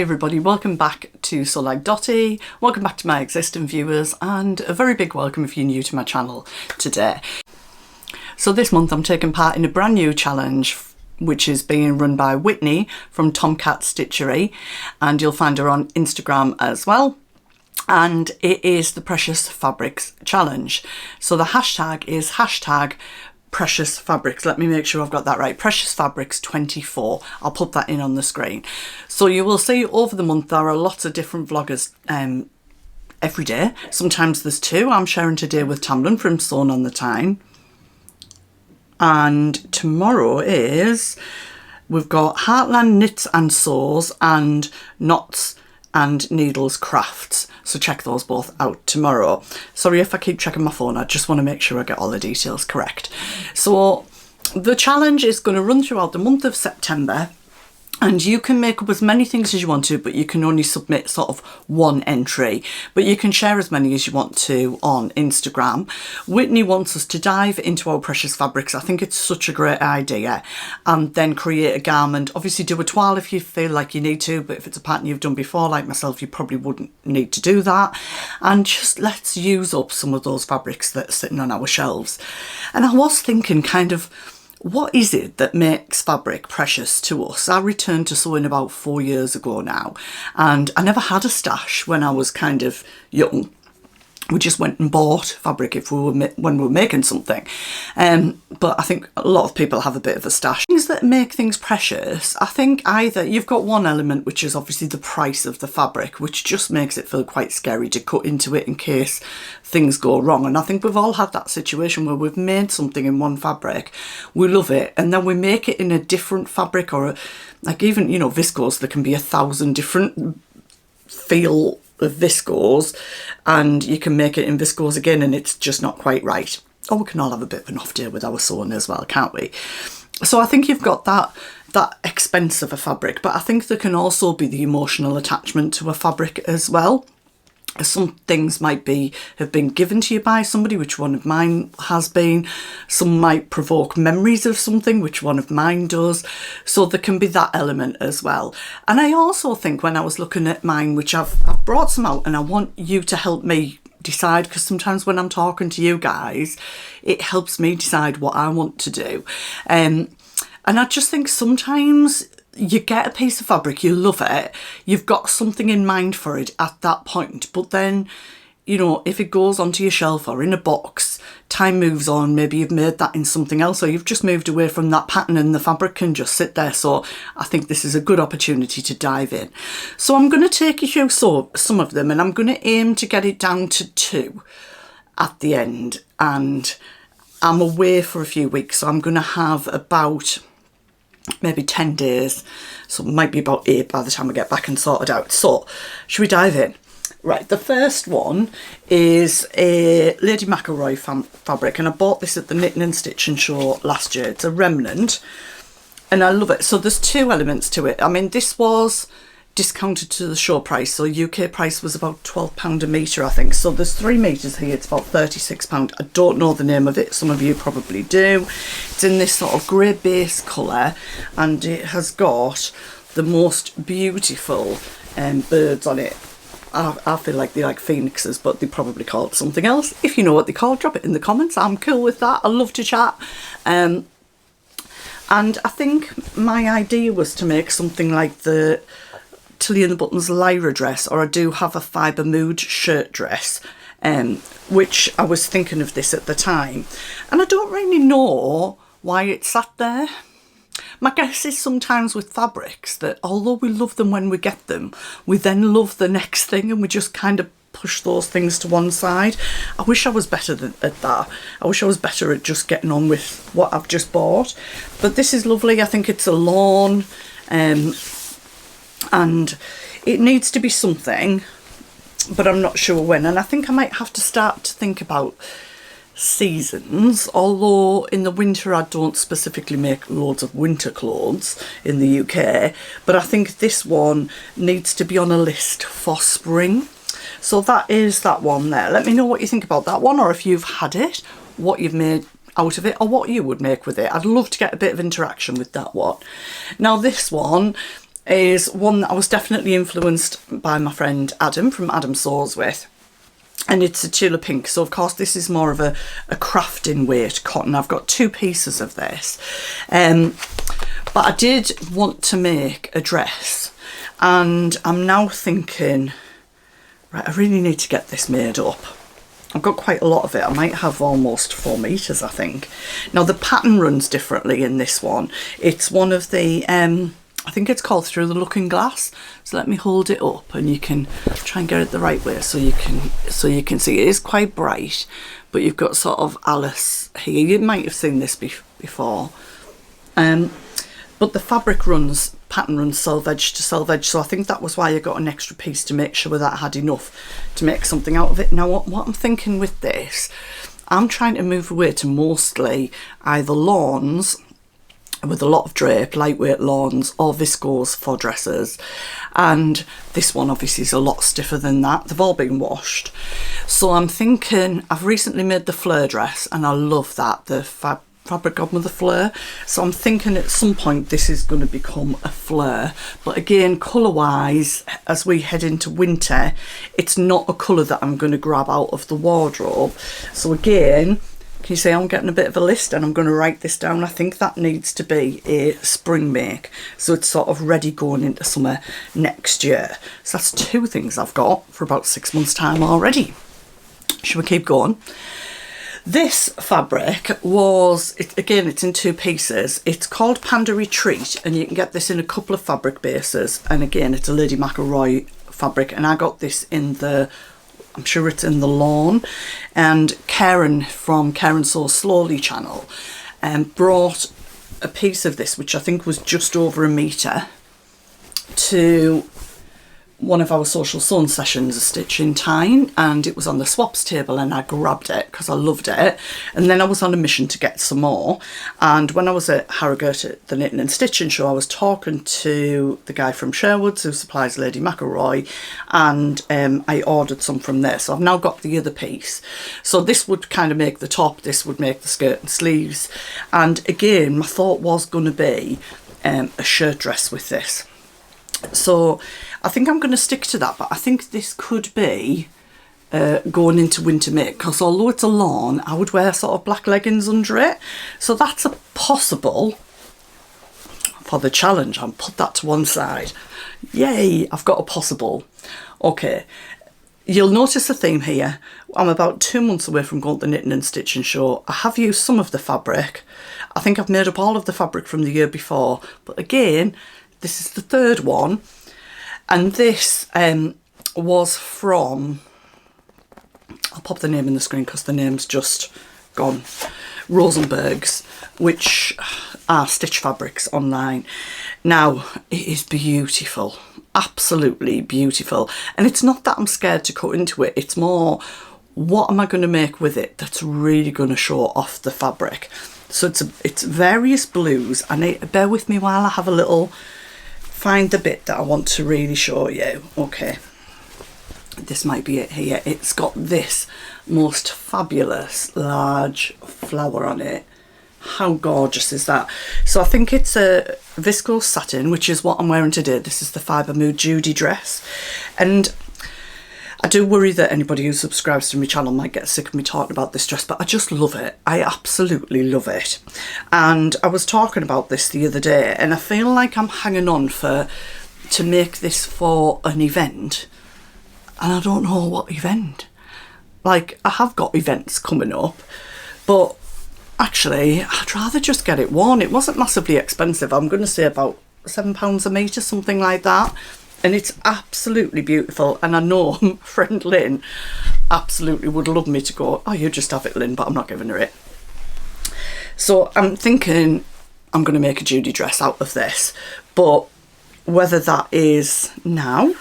Hey everybody, welcome back to So Like Dotty, welcome back to my existing viewers, and a very big welcome if you're new to my channel today. So this month I'm taking part in a brand new challenge which is being run by Whitney from Tomcat Stitchery, and you'll find her on Instagram as well. And it is the Precious Fabrics Challenge. So the hashtag is hashtag Precious Fabrics. Let me make sure I've got that right. Precious Fabrics 24. I'll put that in on the screen. So you will see over the month there are lots of different vloggers every day. Sometimes there's two. I'm sharing today with Tamlin from Sewn on the Tyne. And tomorrow we've got Heartland Knits and Sews and Knots and Needles Crafts. So check those both out tomorrow. Sorry if I keep checking my phone, I just want to make sure I get all the details correct. So the challenge is going to run throughout the month of September, and you can make up as many things as you want to, but you can only submit sort of one entry, but you can share as many as you want to on Instagram. Whitney wants us to dive into our precious fabrics. I think it's such a great idea, and then create a garment. Obviously do a toile if you feel like you need to, but if it's a pattern you've done before like myself, you probably wouldn't need to do that. And just let's use up some of those fabrics that are sitting on our shelves. And I was thinking kind of, what is it that makes fabric precious to us? I returned to sewing about 4 years ago now, and I never had a stash when I was kind of young. We just went and bought fabric when we were making something. But I think a lot of people have a bit of a stash. Things that make things precious, I think either you've got one element, which is obviously the price of the fabric, which just makes it feel quite scary to cut into it in case things go wrong. And I think we've all had that situation where we've made something in one fabric, we love it, and then we make it in a different fabric, or like even, you know, viscose, there can be 1,000 different feel of viscose, and you can make it in viscose again and it's just not quite right. Or we can all have a bit of an off day with our sewing as well, can't we? So I think you've got that expense of a fabric, but I think there can also be the emotional attachment to a fabric as well. Some things might have been given to you by somebody, which one of mine has been. Some might provoke memories of something, which one of mine does. So there can be that element as well. And I also think when I was looking at mine, which I've brought some out, and I want you to help me decide, because sometimes when I'm talking to you guys, it helps me decide what I want to do. And I just think sometimes you get a piece of fabric, you love it, you've got something in mind for it at that point, but then, you know, if it goes onto your shelf or in a box, time moves on, maybe you've made that in something else, or you've just moved away from that pattern and the fabric can just sit there. So I think this is a good opportunity to dive in. So I'm going to take you through some of them, and I'm going to aim to get it down to 2 at the end. And I'm away for a few weeks, so I'm going to have about maybe 10 days, so it might be about 8 by the time I get back and sort it out. So should we dive in? Right, the first one is a Lady McElroy fabric, and I bought this at the Knitting and Stitching show last year. It's a remnant and I love it. So there's 2 elements to it. I mean, this was discounted to the show price, so UK price was about £12 a metre, I think. So there's 3 metres here, it's about £36. I don't know the name of it, some of you probably do. It's in this sort of grey base colour, and it has got the most beautiful birds on it. I feel like they're like phoenixes, but they probably call it something else. If you know what they call, drop it in the comments. I'm cool with that. I love to chat. And I think my idea was to make something like the Tilly and the Buttons Lyra dress, or I do have a Fibre Mood shirt dress, which I was thinking of this at the time, and I don't really know why it sat there. My guess is sometimes with fabrics that although we love them when we get them, we then love the next thing and we just kind of push those things to one side. I wish I was better at that. I wish I was better at just getting on with what I've just bought. But this is lovely. I think it's a lawn, and it needs to be something, but I'm not sure when. And I think I might have to start to think about seasons, although in the winter I don't specifically make loads of winter clothes in the UK, but I think this one needs to be on a list for spring. So that is that one there. Let me know what you think about that one, or if you've had it, what you've made out of it, or what you would make with it. I'd love to get a bit of interaction with that one. Now this one is one that I was definitely influenced by my friend Adam from Adam Sews with. And it's a Tula Pink. So of course this is more of a crafting weight cotton. I've got 2 pieces of this. But I did want to make a dress. And I'm now thinking, right, I really need to get this made up. I've got quite a lot of it. I might have almost 4 meters, I think. Now the pattern runs differently in this one. It's one of the, I think it's called Through the Looking Glass. So let me hold it up and you can try and get it the right way so you can see. It is quite bright, but you've got sort of Alice here. You might have seen this before. But the fabric pattern runs selvage to selvage, so I think that was why I got an extra piece to make sure that I had enough to make something out of it. Now what I'm thinking with this, I'm trying to move away to mostly either lawns with a lot of drape, lightweight lawns, or viscose for dresses. And this one obviously is a lot stiffer than that. They've all been washed. So I'm thinking, I've recently made the flare dress and I love that, the fabric godmother flare. So I'm thinking at some point this is going to become a flare. But again, colour wise, as we head into winter, it's not a colour that I'm going to grab out of the wardrobe. So again, can you see I'm getting a bit of a list and I'm going to write this down. I think that needs to be a spring make, so it's sort of ready going into summer next year. So that's 2 things I've got for about 6 months time already. Should we keep going? This fabric was, again, it's in 2 pieces. It's called Panda Retreat and you can get this in a couple of fabric bases, and again it's a Lady McElroy fabric, and I got this in the, I'm sure it's in the lawn. And Karen from Karen Sews Slowly channel brought a piece of this, which I think was just over 1 metre, to one of our social sewn sessions, a Stitch In Tyne, and it was on the swaps table and I grabbed it because I loved it. And then I was on a mission to get some more, and when I was at Harrogate at the Knitting and Stitching show, I was talking to the guy from Sherwood's who supplies Lady McElroy, and I ordered some from there. So I've now got the other piece. So this would kind of make the top, this would make the skirt and sleeves, and again my thought was going to be a shirt dress with this. So I think I'm going to stick to that, but I think this could be going into winter make, because although it's a lawn, I would wear sort of black leggings under it. So that's a possible for the challenge. I'll put that to one side. Yay, I've got a possible. Okay, you'll notice a theme here. I'm about 2 months away from going to the Knitting and Stitching show. I have used some of the fabric. I think I've made up all of the fabric from the year before, but again, this is the 3rd one, and this was from, I'll pop the name in the screen because the name's just gone, Rosenberg's, which are Stitch Fabrics online. Now, it is beautiful, absolutely beautiful, and it's not that I'm scared to cut into it, it's more, what am I going to make with it that's really going to show off the fabric? So it's various blues, and bear with me while I have a little, find the bit that I want to really show you. Okay, this might be it here. It's got this most fabulous large flower on it. How gorgeous is that? So I think it's a viscose satin, which is what I'm wearing today. This is the Fibre Mood Judy dress, and I do worry that anybody who subscribes to my channel might get sick of me talking about this dress, but I just love it. I absolutely love it. And I was talking about this the other day, and I feel like I'm hanging on to make this for an event, and I don't know what event. Like, I have got events coming up, but actually I'd rather just get it worn. It wasn't massively expensive. I'm going to say about £7 a metre, something like that. And it's absolutely beautiful, and I know friend Lynn absolutely would love me to go, oh, you just have it, Lynn, but I'm not giving her it. So I'm thinking I'm going to make a Judy dress out of this, but whether that is now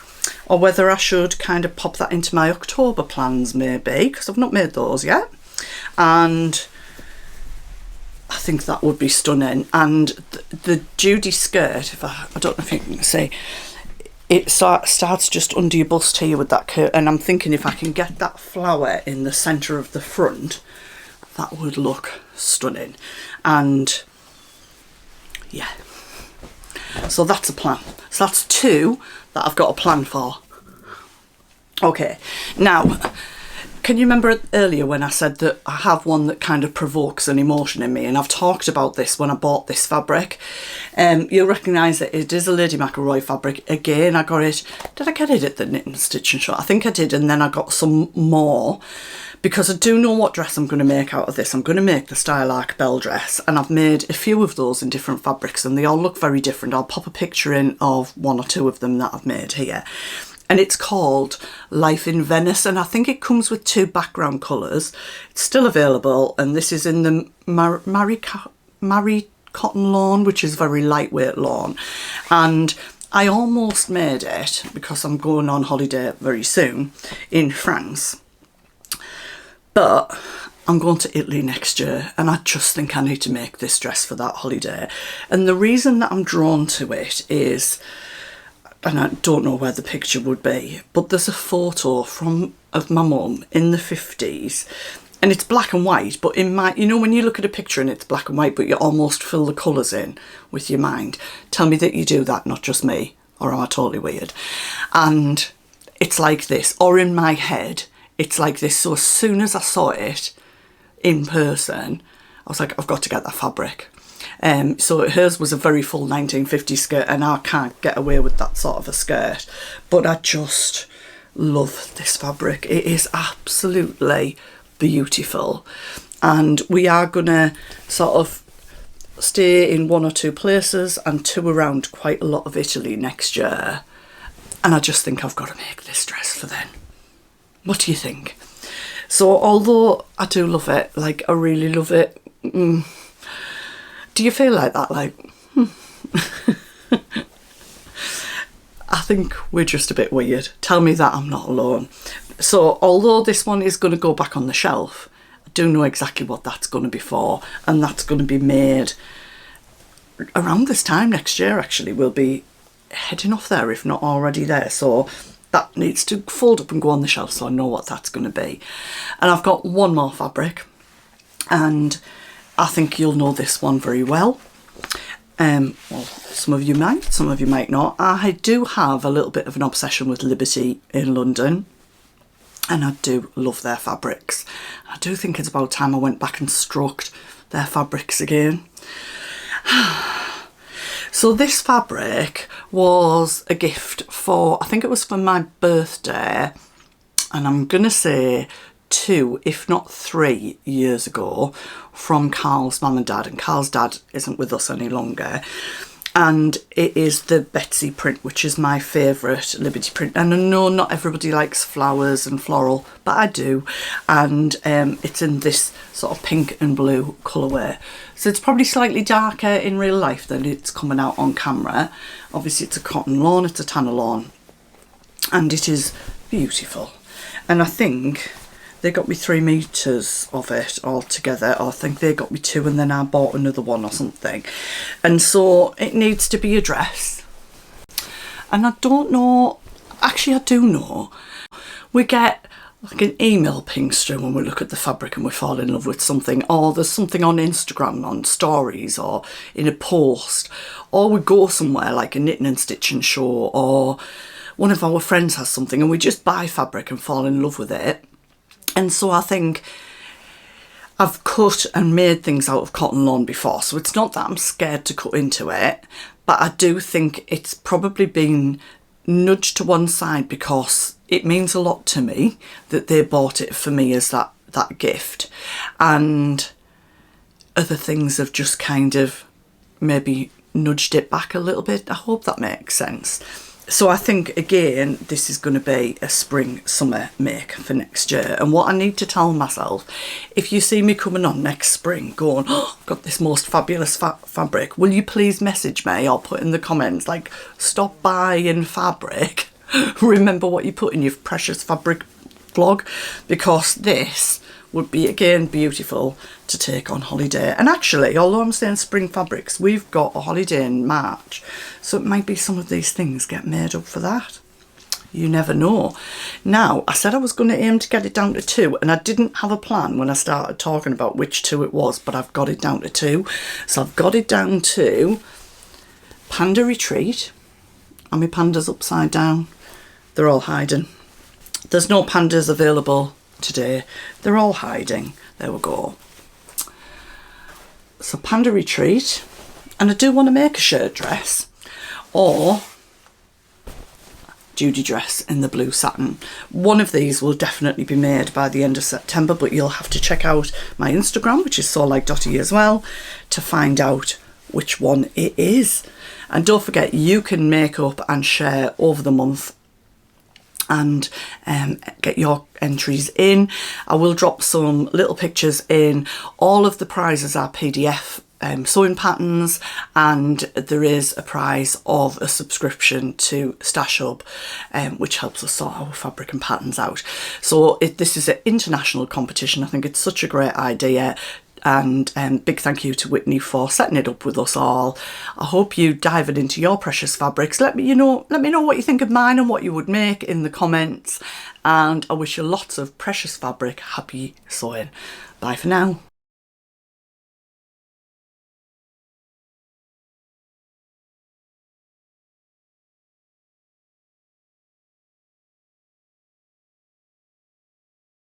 or whether I should kind of pop that into my October plans maybe, because I've not made those yet, and I think that would be stunning. And the Judy skirt, if I don't know if you can see, it starts just under your bust here with that curve, and I'm thinking if I can get that flower in the centre of the front, that would look stunning. And yeah, So that's a plan. So that's 2 that I've got a plan for. Okay, now, can you remember earlier when I said that I have one that kind of provokes an emotion in me? And I've talked about this when I bought this fabric. You'll recognise that it is a Lady McElroy fabric. Again, I got it, did I get it at the Knit and Stitch and Shop? I think I did, and then I got some more because I do know what dress I'm going to make out of this. I'm going to make the Style Arc Bell dress, and I've made a few of those in different fabrics and they all look very different. I'll pop a picture in of 1 or 2 of them that I've made here. And it's called Life in Venice, and I think it comes with 2 background colours. It's still available, and this is in the Marie Cotton Lawn, which is very lightweight lawn. And I almost made it, because I'm going on holiday very soon in France. But I'm going to Italy next year, and I just think I need to make this dress for that holiday. And the reason that I'm drawn to it is, and I don't know where the picture would be, but there's a photo of my mum in the 50s, and it's black and white, but in my, you know, when you look at a picture and it's black and white but you almost fill the colours in with your mind. Tell me that you do that, not just me, or am I totally weird? And it's like this, or in my head it's like this. So as soon as I saw it in person, I was like, I've got to get that fabric. So hers was a very full 1950s skirt, and I can't get away with that sort of a skirt, but I just love this fabric. It is absolutely beautiful, and we are gonna sort of stay in 1 or 2 places and tour around quite a lot of Italy next year, and I just think I've got to make this dress for then. What do you think? So although I do love it, like I really love it, do you feel like that? Like, I think we're just a bit weird. Tell me that I'm not alone. So although this one is going to go back on the shelf, I do know exactly what that's going to be for, and that's going to be made around this time next year. Actually, we'll be heading off there, if not already there. So that needs to fold up and go on the shelf, so I know what that's going to be. And I've got 1 more fabric, and I think you'll know this one very well. Well, some of you might, some of you might not. I do have a little bit of an obsession with Liberty in London, and I do love their fabrics. I do think it's about time I went back and stroked their fabrics again. So this fabric was a gift for, I think it was for my birthday, and I'm gonna say 2, if not 3 years ago, from Carl's mum and dad, and Carl's dad isn't with us any longer, and it is the Betsy print, which is my favourite Liberty print. And I know not everybody likes flowers and floral, but I do, and it's in this sort of pink and blue colourway, so it's probably slightly darker in real life than it's coming out on camera. Obviously it's a cotton lawn, it's a tanner lawn, and it is beautiful. And I think they got me 3 meters of it all together, or I think they got me 2 and then I bought another one or something. And so it needs to be a dress. And I don't know, actually I do know, we get like an email pings through when we look at the fabric and we fall in love with something, or there's something on Instagram, on stories, or in a post, or we go somewhere like a Knitting and Stitching show, or one of our friends has something and we just buy fabric and fall in love with it. And so I think I've cut and made things out of cotton lawn before, so it's not that I'm scared to cut into it, but I do think it's probably been nudged to one side because it means a lot to me that they bought it for me as that gift, and other things have just kind of maybe nudged it back a little bit. I hope that makes sense. So I think, again, this is going to be a spring-summer make for next year. And what I need to tell myself, if you see me coming on next spring going, oh, I've got this most fabulous fabric, will you please message me or put in the comments, like, stop buying fabric. Remember what you put in your precious fabric vlog, because this would be, again, beautiful to take on holiday. And actually, although I'm saying spring fabrics, we've got a holiday in March, so it might be some of these things get made up for that. You never know. Now, I said I was going to aim to get it down to 2, and I didn't have a plan when I started talking about which 2 it was, but I've got it down to 2. So I've got it down to Panda Retreat. And my pandas upside down. They're all hiding. There's no pandas available today. They're all hiding. There we go. So Panda Retreat. And I do want to make a shirt dress. Or Judy dress in the blue satin. One of these will definitely be made by the end of September, but you'll have to check out my Instagram, which is SewLikeDotty as well, to find out which one it is. And don't forget, you can make up and share over the month and get your entries in. I will drop some little pictures in. All of the prizes are PDF sewing patterns, and there is a prize of a subscription to Stash Hub, which helps us sort our fabric and patterns out. So this is an international competition. I think it's such a great idea, and big thank you to Whitney for setting it up with us all. I hope you dive it into your precious fabrics. Let me know what you think of mine and what you would make in the comments, and I wish you lots of precious fabric. Happy sewing. Bye for now.